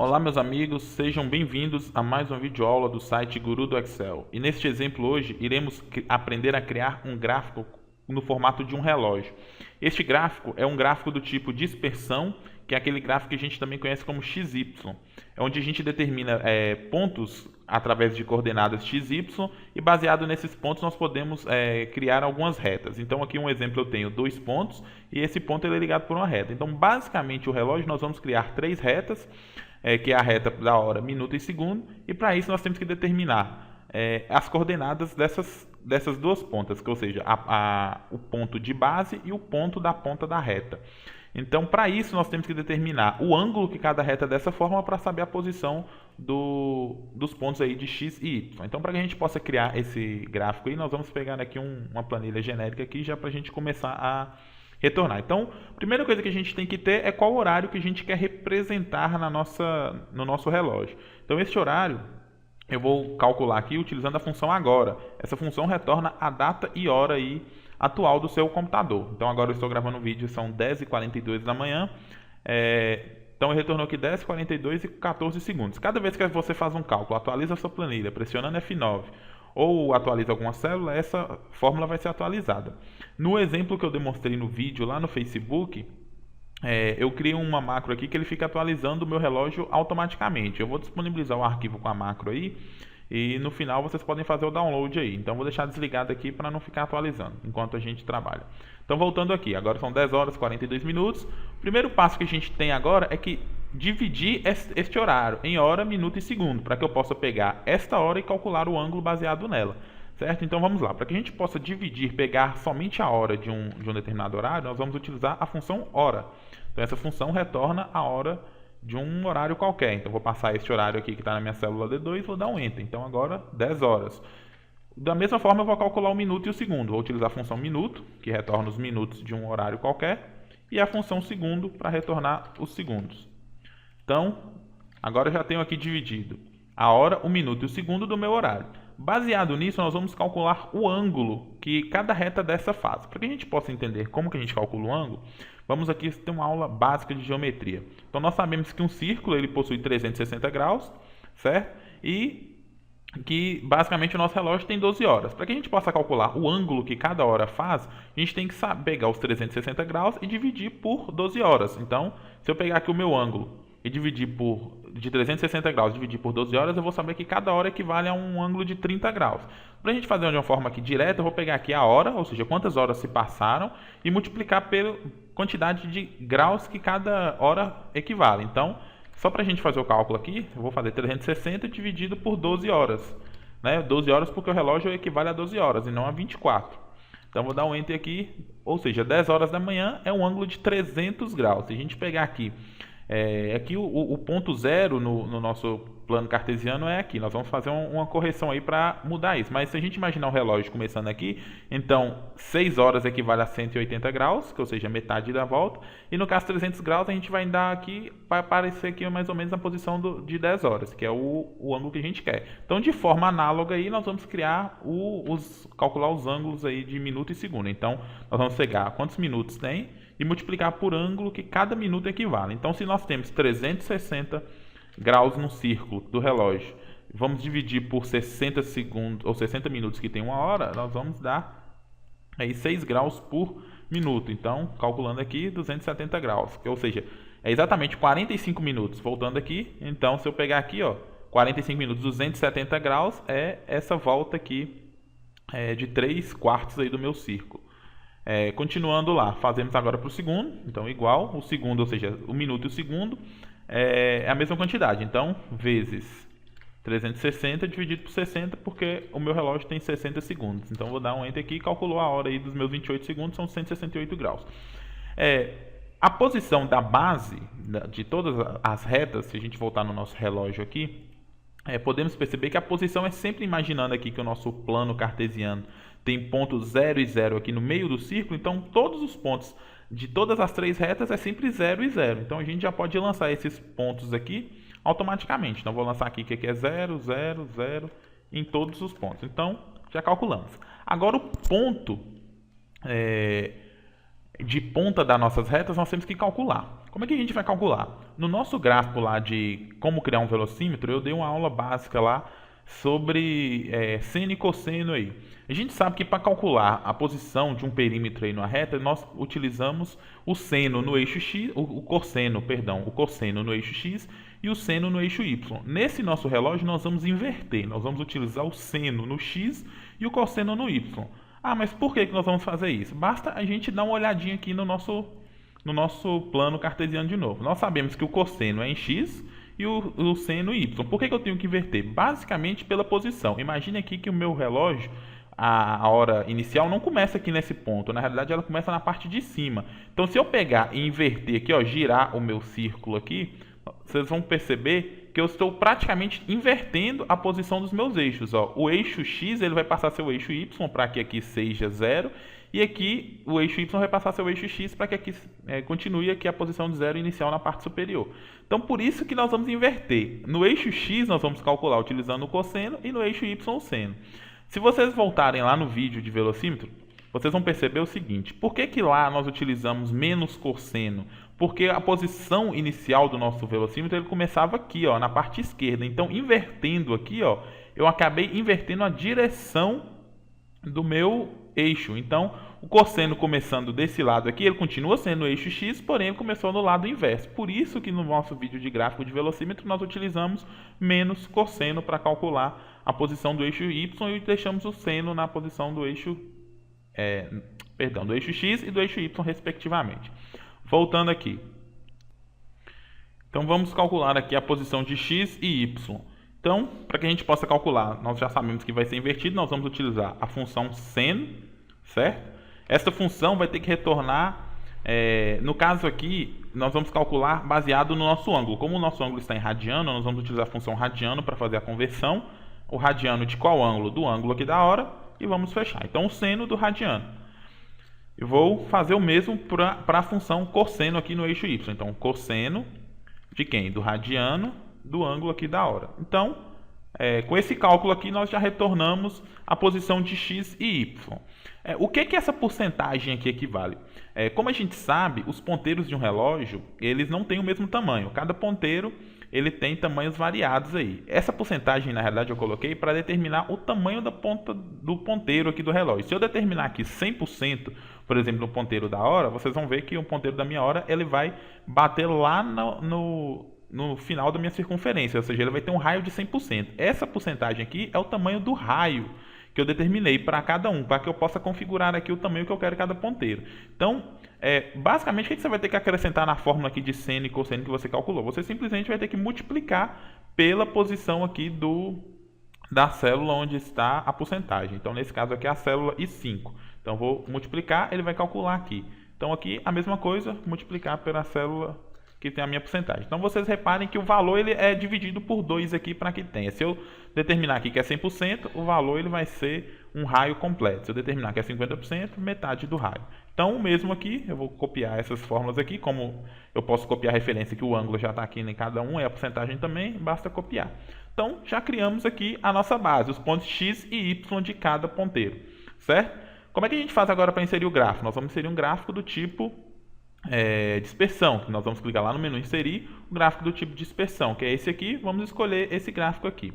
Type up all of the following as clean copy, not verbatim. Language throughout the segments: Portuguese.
Olá meus amigos, sejam bem-vindos a mais uma videoaula do site Guru do Excel. E neste exemplo hoje iremos aprender a criar um gráfico no formato de um relógio. Este gráfico é um gráfico do tipo dispersão, que é aquele gráfico que a gente também conhece como XY. É onde a gente determina pontos através de coordenadas XY e baseado nesses pontos nós podemos criar algumas retas. Então aqui um exemplo, eu tenho 2 pontos e esse ponto ele é ligado por uma reta. Então basicamente o relógio nós vamos criar 3 retas, que é a reta da hora, minuto e segundo, e para isso nós temos que determinar as coordenadas dessas duas pontas, ou seja, o ponto de base e o ponto da ponta da reta. Então, para isso, nós temos que determinar o ângulo que cada reta dessa forma para saber a posição dos pontos aí de x e y. Então, para que a gente possa criar esse gráfico aí, nós vamos pegar aqui uma planilha genérica aqui já para a gente começar a retornar. Então, a primeira coisa que a gente tem que ter é qual horário que a gente quer representar no nosso relógio. Então, esse horário eu vou calcular aqui utilizando a função agora. Essa função retorna a data e hora aí atual do seu computador. Então, agora eu estou gravando o vídeo, são 10h42 da manhã. Então, ele retornou aqui 10h42 e 14 segundos. Cada vez que você faz um cálculo, atualiza a sua planilha pressionando F9 ou atualiza alguma célula, essa fórmula vai ser atualizada. No exemplo que eu demonstrei no vídeo lá no Facebook, eu criei uma macro aqui que ele fica atualizando o meu relógio automaticamente. Eu vou disponibilizar o arquivo com a macro aí e no final vocês podem fazer o download aí. Então vou deixar desligado aqui para não ficar atualizando enquanto a gente trabalha. Então voltando aqui, agora são 10 horas e 42 minutos. O primeiro passo que a gente tem agora é que dividir este horário em hora, minuto e segundo, para que eu possa pegar esta hora e calcular o ângulo baseado nela. Certo? Então vamos lá, para que a gente possa dividir, pegar somente a hora de um determinado horário, nós vamos utilizar a função hora. Então essa função retorna a hora de um horário qualquer. Então vou passar este horário aqui que está na minha célula D2 e vou dar um Enter. Então agora 10 horas. Da mesma forma eu vou calcular o minuto e o segundo. Vou utilizar a função minuto, que retorna os minutos de um horário qualquer, e a função segundo para retornar os segundos. Então, agora eu já tenho aqui dividido a hora, o minuto e o segundo do meu horário. Baseado nisso, nós vamos calcular o ângulo que cada reta dessa faz. Para que a gente possa entender como que a gente calcula o ângulo, vamos aqui ter uma aula básica de geometria. Então, nós sabemos que um círculo ele possui 360 graus, certo? E que basicamente o nosso relógio tem 12 horas. Para que a gente possa calcular o ângulo que cada hora faz, a gente tem que pegar os 360 graus e dividir por 12 horas. Então, se eu pegar aqui o meu ângulo e dividir de 360 graus, dividir por 12 horas, eu vou saber que cada hora equivale a um ângulo de 30 graus. Para a gente fazer de uma forma aqui direta, eu vou pegar aqui a hora, ou seja, quantas horas se passaram, e multiplicar pela quantidade de graus que cada hora equivale. Então, só para a gente fazer o cálculo aqui, eu vou fazer 360 dividido por 12 horas. 12 horas porque o relógio equivale a 12 horas e não a 24. Então, vou dar um Enter aqui, ou seja, 10 horas da manhã é um ângulo de 300 graus. Se a gente pegar aqui, aqui o ponto zero no nosso plano cartesiano é aqui. Nós vamos fazer uma correção aí para mudar isso. Mas se a gente imaginar o relógio começando aqui, então 6 horas equivale a 180 graus, que ou seja, metade da volta. E no caso 300 graus, a gente vai dar aqui, vai aparecer aqui mais ou menos na posição de 10 horas, que é o ângulo que a gente quer. Então, de forma análoga aí, nós vamos criar calcular os ângulos aí de minuto e segundo. Então, nós vamos pegar quantos minutos tem e multiplicar por ângulo que cada minuto equivale. Então, se nós temos 360 graus no círculo do relógio, vamos dividir por 60 segundos ou 60 minutos que tem uma hora, nós vamos dar aí 6 graus por minuto. Então, calculando aqui 270 graus, ou seja, é exatamente 45 minutos. Voltando aqui, então se eu pegar aqui, 45 minutos, 270 graus é essa volta aqui de 3/4 aí do meu círculo. Continuando lá, fazemos agora para o segundo, então igual, o segundo, ou seja, o minuto e o segundo, é a mesma quantidade, então vezes 360 dividido por 60, porque o meu relógio tem 60 segundos, então vou dar um Enter aqui e calculou a hora aí dos meus 28 segundos, são 168 graus. A posição da base de todas as retas, se a gente voltar no nosso relógio aqui, podemos perceber que a posição é sempre imaginando aqui que o nosso plano cartesiano tem ponto 0 e 0 aqui no meio do círculo, então todos os pontos de todas as 3 retas é sempre 0 e 0. Então a gente já pode lançar esses pontos aqui automaticamente. Então vou lançar aqui que aqui é 0, 0, 0 em todos os pontos. Então já calculamos. Agora o ponto de ponta das nossas retas nós temos que calcular. Como é que a gente vai calcular? No nosso gráfico lá de como criar um velocímetro, eu dei uma aula básica lá sobre seno e cosseno aí. A gente sabe que para calcular a posição de um perímetro aí numa reta, nós utilizamos o seno no eixo x, o cosseno no eixo x e o seno no eixo y. Nesse nosso relógio nós vamos inverter, nós vamos utilizar o seno no x e o cosseno no y. Ah, mas por que nós vamos fazer isso? Basta a gente dar uma olhadinha aqui no nosso plano cartesiano de novo. Nós sabemos que o cosseno é em x e o seno em y. Por que eu tenho que inverter? Basicamente pela posição. Imagine aqui que o meu relógio, a hora inicial, não começa aqui nesse ponto. Na realidade, ela começa na parte de cima. Então, se eu pegar e inverter aqui, ó, girar o meu círculo aqui, vocês vão perceber que eu estou praticamente invertendo a posição dos meus eixos. Ó. O eixo x ele vai passar a ser o eixo y para que aqui seja 0. E aqui o eixo y vai passar a ser o eixo x para que aqui continue aqui a posição de 0 inicial na parte superior. Então, por isso que nós vamos inverter. No eixo x nós vamos calcular utilizando o cosseno e no eixo y o seno. Se vocês voltarem lá no vídeo de velocímetro, vocês vão perceber o seguinte. Por que lá nós utilizamos menos cosseno? Porque a posição inicial do nosso velocímetro ele começava aqui, ó, na parte esquerda. Então, invertendo aqui, ó, eu acabei invertendo a direção do meu eixo. Então, o cosseno começando desse lado aqui, ele continua sendo o eixo x, porém ele começou no lado inverso. Por isso que no nosso vídeo de gráfico de velocímetro nós utilizamos menos cosseno para calcular a posição do eixo y e deixamos o seno na posição do eixo do eixo x e do eixo y respectivamente. Voltando aqui. Então vamos calcular aqui a posição de x e y. Então, para que a gente possa calcular, nós já sabemos que vai ser invertido, nós vamos utilizar a função seno, certo? Esta função vai ter que retornar, no caso aqui, nós vamos calcular baseado no nosso ângulo. Como o nosso ângulo está em radiano, nós vamos utilizar a função radiano para fazer a conversão. O radiano de qual ângulo? Do ângulo aqui da hora, e vamos fechar. Então, o seno do radiano. Eu vou fazer o mesmo para a função cosseno aqui no eixo y. Então, cosseno de quem? Do radiano do ângulo aqui da hora. Então, com esse cálculo aqui, nós já retornamos a posição de x e y. O que essa porcentagem aqui equivale? Como a gente sabe, os ponteiros de um relógio, eles não têm o mesmo tamanho. Cada ponteiro ele tem tamanhos variados aí. Essa porcentagem, na realidade, eu coloquei para determinar o tamanho da ponta do ponteiro aqui do relógio. Se eu determinar aqui 100%, por exemplo, no ponteiro da hora, vocês vão ver que o ponteiro da minha hora ele vai bater lá no final da minha circunferência, ou seja, ele vai ter um raio de 100%. Essa porcentagem aqui é o tamanho do raio que eu determinei para cada um, para que eu possa configurar aqui o tamanho que eu quero em cada ponteiro. Então, basicamente, o que você vai ter que acrescentar na fórmula aqui de seno e cosseno que você calculou? Você simplesmente vai ter que multiplicar pela posição aqui da célula onde está a porcentagem. Então, nesse caso aqui, a célula I5. Então, eu vou multiplicar, ele vai calcular aqui. Então, aqui, a mesma coisa, multiplicar pela célula que tem a minha porcentagem. Então, vocês reparem que o valor ele é dividido por 2 aqui para que tenha. Se eu determinar aqui que é 100%, o valor ele vai ser um raio completo. Se eu determinar que é 50%, metade do raio. Então, o mesmo aqui, eu vou copiar essas fórmulas aqui, como eu posso copiar a referência que o ângulo já está aqui em cada um, e a porcentagem também, basta copiar. Então, já criamos aqui a nossa base, os pontos x e y de cada ponteiro, certo? Como é que a gente faz agora para inserir o gráfico? Nós vamos inserir um gráfico do tipo dispersão, que nós vamos clicar lá no menu inserir o gráfico do tipo dispersão, que é esse aqui. Vamos escolher esse gráfico aqui.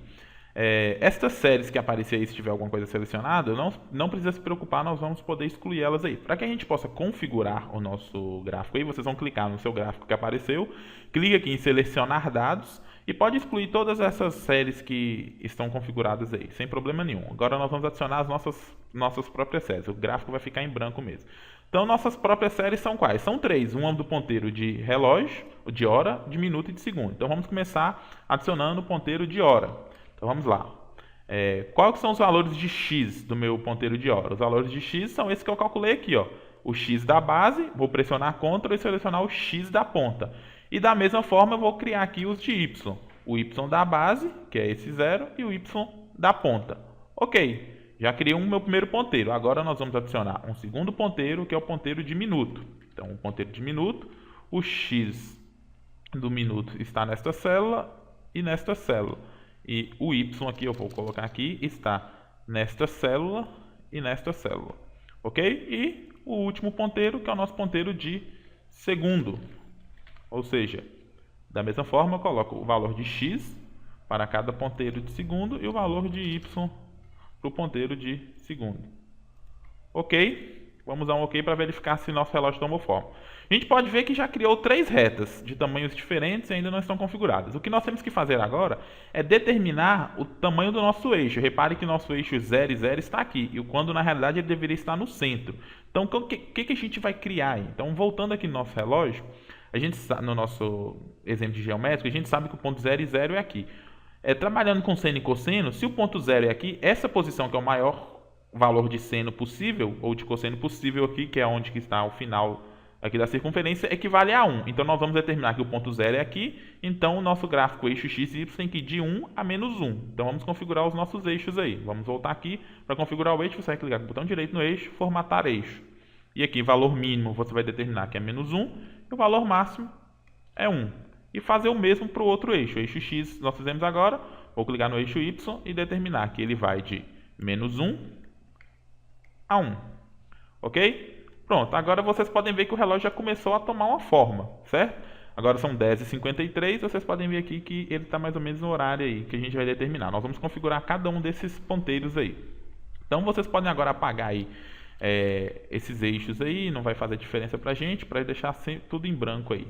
Estas séries que aparecer aí, se tiver alguma coisa selecionada, não precisa se preocupar, nós vamos poder excluir elas aí. Para que a gente possa configurar o nosso gráfico aí, vocês vão clicar no seu gráfico que apareceu, clica aqui em selecionar dados e pode excluir todas essas séries que estão configuradas aí, sem problema nenhum. Agora nós vamos adicionar as nossas próprias séries, o gráfico vai ficar em branco mesmo. Então, nossas próprias séries são quais? São 3. Uma do ponteiro de relógio, de hora, de minuto e de segundo. Então, vamos começar adicionando o ponteiro de hora. Então, vamos lá. Quais são os valores de x do meu ponteiro de hora? Os valores de x são esses que eu calculei aqui, ó. O x da base, vou pressionar Ctrl e selecionar o x da ponta. E da mesma forma, eu vou criar aqui os de y. O y da base, que é esse 0, e o y da ponta. Ok. Já criei meu primeiro ponteiro. Agora nós vamos adicionar um segundo ponteiro, que é o ponteiro de minuto. Então, o ponteiro de minuto, o x do minuto está nesta célula e nesta célula. E o y aqui, eu vou colocar aqui, está nesta célula e nesta célula. Ok? E o último ponteiro, que é o nosso ponteiro de segundo. Ou seja, da mesma forma eu coloco o valor de x para cada ponteiro de segundo e o valor de y para o ponteiro de segundo. Ok? Vamos dar um ok para verificar se nosso relógio tomou forma. A gente pode ver que já criou 3 retas de tamanhos diferentes e ainda não estão configuradas. O que nós temos que fazer agora é determinar o tamanho do nosso eixo. Repare que nosso eixo 0 e 0 está aqui, e quando na realidade ele deveria estar no centro. Então, o que a gente vai criar aí? Então, voltando aqui no nosso relógio, no nosso exemplo de geométrico, a gente sabe que o ponto 0 e 0 é aqui. Trabalhando com seno e cosseno, se o ponto 0 é aqui, essa posição que é o maior valor de seno possível, ou de cosseno possível aqui, que é onde que está o final aqui da circunferência, equivale a 1. Então, nós vamos determinar que o ponto 0 é aqui, então o nosso gráfico eixo x e y tem que ir de 1 a menos 1. Então, vamos configurar os nossos eixos aí. Vamos voltar aqui, para configurar o eixo, você vai clicar com o botão direito no eixo, formatar eixo. E aqui, valor mínimo, você vai determinar que é menos 1, e o valor máximo é 1. E fazer o mesmo para o outro eixo. O eixo x nós fizemos agora, vou clicar no eixo y e determinar que ele vai de menos 1 a 1. Ok? Pronto, agora vocês podem ver que o relógio já começou a tomar uma forma, certo? Agora são 10h53, vocês podem ver aqui que ele está mais ou menos no horário aí que a gente vai determinar. Nós vamos configurar cada um desses ponteiros aí. Então vocês podem agora apagar aí esses eixos aí, não vai fazer diferença para a gente, para deixar tudo em branco aí.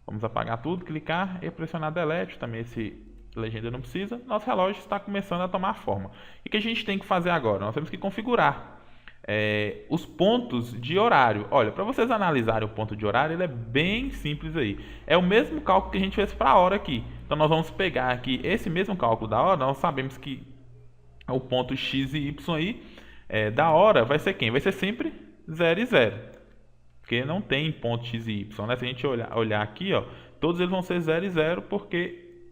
Vamos apagar tudo, clicar e pressionar Delete, também esse legenda não precisa. Nosso relógio está começando a tomar forma. E o que a gente tem que fazer agora? Nós temos que configurar os pontos de horário. Olha, para vocês analisarem o ponto de horário, ele é bem simples aí. É o mesmo cálculo que a gente fez para a hora aqui. Então nós vamos pegar aqui esse mesmo cálculo da hora, nós sabemos que o ponto x e y aí da hora vai ser quem? Vai ser sempre 0 e 0. Porque não tem ponto x e y, né? Se a gente olhar aqui, ó, todos eles vão ser 0 e 0, porque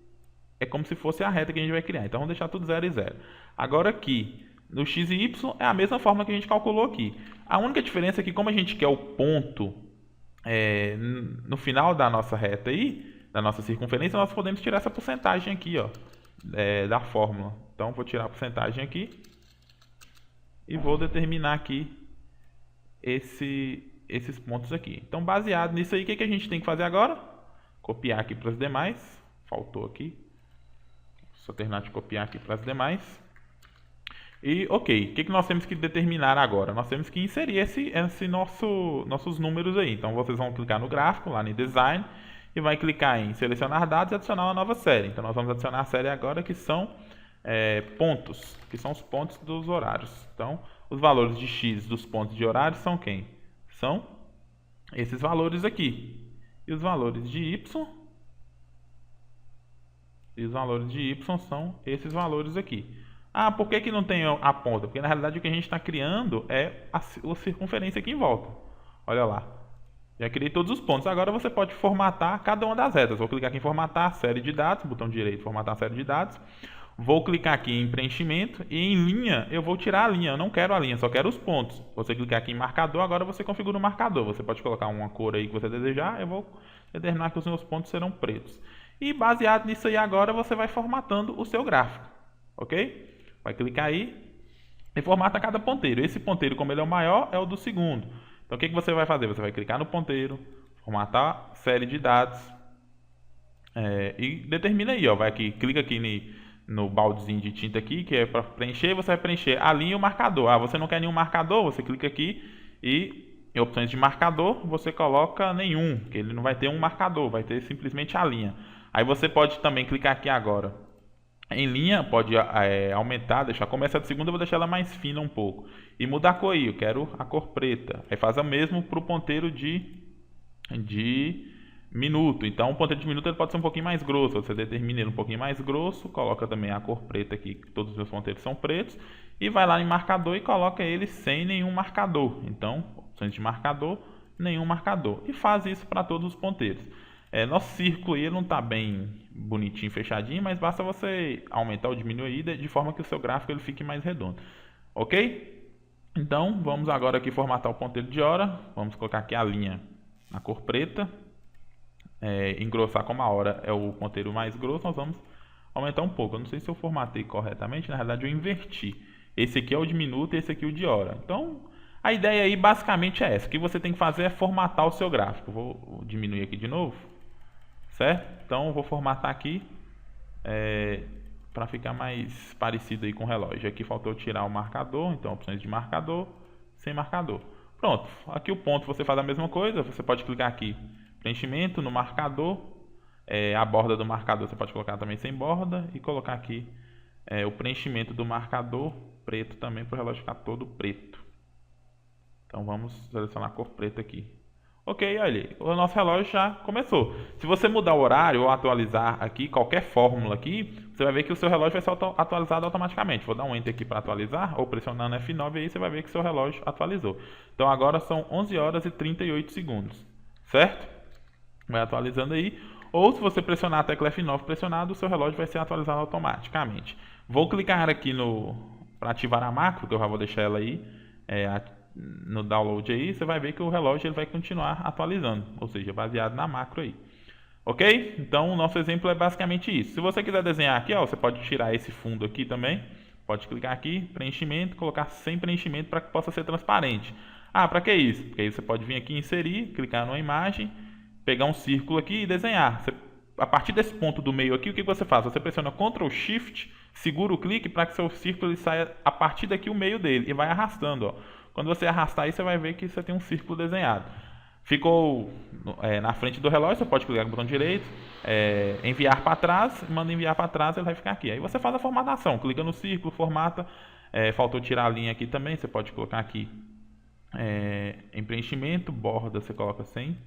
é como se fosse a reta que a gente vai criar. Então vamos deixar tudo 0 e 0. Agora aqui, no x e y é a mesma forma que a gente calculou aqui. A única diferença é que, como a gente quer o ponto no final da nossa reta aí, da nossa circunferência, nós podemos tirar essa porcentagem aqui, ó, da fórmula. Então vou tirar a porcentagem aqui e vou determinar aqui esses pontos aqui. Então, baseado nisso aí, o que a gente tem que fazer agora? Copiar aqui para as demais. Faltou aqui. Só terminar de copiar aqui para as demais. E, ok, o que nós temos que determinar agora? Nós temos que inserir nossos números aí. Então, vocês vão clicar no gráfico, lá no Design, e vai clicar em Selecionar dados e adicionar uma nova série. Então, nós vamos adicionar a série agora que são pontos, que são os pontos dos horários. Então, os valores de x dos pontos de horário são quem? São esses valores aqui. E os valores de y? E os valores de y são esses valores aqui. Ah, por que não tem a ponta? Porque na realidade o que a gente está criando é a circunferência aqui em volta. Olha lá. Já criei todos os pontos. Agora você pode formatar cada uma das retas. Vou clicar aqui em formatar série de dados, botão direito, formatar série de dados. Vou clicar aqui em preenchimento e em linha eu vou tirar a linha. Eu não quero a linha, só quero os pontos. Você clicar aqui em marcador, agora você configura o marcador. Você pode colocar uma cor aí que você desejar. Eu vou determinar que os meus pontos serão pretos. E baseado nisso aí agora você vai formatando o seu gráfico. Ok? Vai clicar aí e formata cada ponteiro. Esse ponteiro, como ele é o maior, é o do segundo. Então o que você vai fazer? Você vai clicar no ponteiro, formatar série de dados e determina aí, ó, vai aqui, clica aqui no baldezinho de tinta aqui, que é para preencher, você vai preencher a linha e o marcador. Ah, você não quer nenhum marcador, você clica aqui e em opções de marcador você coloca nenhum, que ele não vai ter um marcador, vai ter simplesmente a linha. Aí você pode também clicar aqui agora em linha, pode aumentar, deixar, como essa de segunda eu vou deixar ela mais fina um pouco. E mudar a cor aí, eu quero a cor preta. Aí faz o mesmo para o ponteiro de minuto. Então o ponteiro de minuto ele pode ser um pouquinho mais grosso. Você determina ele um pouquinho mais grosso, coloca também a cor preta aqui, que todos os meus ponteiros são pretos. E vai lá em marcador e coloca ele sem nenhum marcador. Então, opções de marcador, nenhum marcador. E faz isso para todos os ponteiros. Nosso círculo aí não está bem bonitinho, fechadinho, mas basta você aumentar ou diminuir de forma que o seu gráfico ele fique mais redondo. Ok? Então, vamos agora aqui formatar o ponteiro de hora. Vamos colocar aqui a linha na cor preta. Engrossar como a hora é o ponteiro mais grosso, nós vamos aumentar um pouco. Eu não sei se eu formatei corretamente, na realidade eu inverti. Esse aqui é o de minuto e esse aqui é o de hora. Então, a ideia aí basicamente é essa. O que você tem que fazer é formatar o seu gráfico. Vou diminuir aqui de novo. certo? Então eu vou formatar aqui para ficar mais parecido aí com o relógio. Aqui faltou tirar o marcador, então opções de marcador, sem marcador. Pronto, aqui o ponto você faz a mesma coisa, você pode clicar aqui, preenchimento no marcador, a borda do marcador você pode colocar também sem borda e colocar aqui o preenchimento do marcador preto também para o relógio ficar todo preto. Então vamos selecionar a cor preta aqui. Ok, olha, o nosso relógio já começou. Se você mudar o horário ou atualizar aqui, qualquer fórmula aqui, você vai ver que o seu relógio vai ser atualizado automaticamente. Vou dar um Enter aqui para atualizar, ou pressionando F9 aí você vai ver que o seu relógio atualizou. Então agora são 11 horas e 38 segundos, certo? Vai atualizando aí. Ou se você pressionar a tecla F9 pressionado, o seu relógio vai ser atualizado automaticamente. Vou clicar aqui para ativar a macro, que eu já vou deixar ela aí, no download aí, você vai ver que o relógio ele vai continuar atualizando, ou seja, baseado na macro aí. Ok? Então o nosso exemplo é basicamente isso. Se você quiser desenhar aqui, ó, você pode tirar esse fundo aqui também, pode clicar aqui, preenchimento, colocar sem preenchimento para que possa ser transparente. Ah, para que isso? Porque aí você pode vir aqui inserir, clicar numa imagem, pegar um círculo aqui e desenhar. A partir desse ponto do meio aqui, o que você faz? Você pressiona Ctrl Shift, segura o clique para que seu círculo ele saia a partir daqui o meio dele e vai arrastando, ó. Quando você arrastar aí, você vai ver que você tem um círculo desenhado. Ficou na frente do relógio, você pode clicar no botão direito, enviar para trás, manda enviar para trás, ele vai ficar aqui. Aí você faz a formatação, clica no círculo, formata. Faltou tirar a linha aqui também, você pode colocar aqui em preenchimento, borda você coloca sem.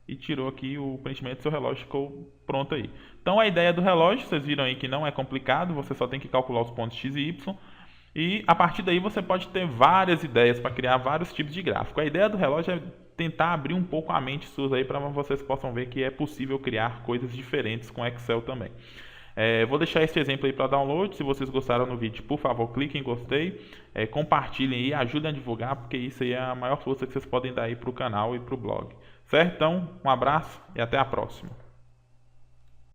E tirou aqui o preenchimento do seu relógio, ficou pronto aí. Então a ideia do relógio, vocês viram aí que não é complicado, você só tem que calcular os pontos X e Y. E a partir daí você pode ter várias ideias para criar vários tipos de gráfico. A ideia do relógio é tentar abrir um pouco a mente sua aí para vocês possam ver que é possível criar coisas diferentes com Excel também. Vou deixar esse exemplo aí para download. Se vocês gostaram do vídeo, por favor, cliquem em gostei, compartilhem aí, ajudem a divulgar, porque isso aí é a maior força que vocês podem dar aí para o canal e para o blog. Certo? Então, um abraço e até a próxima.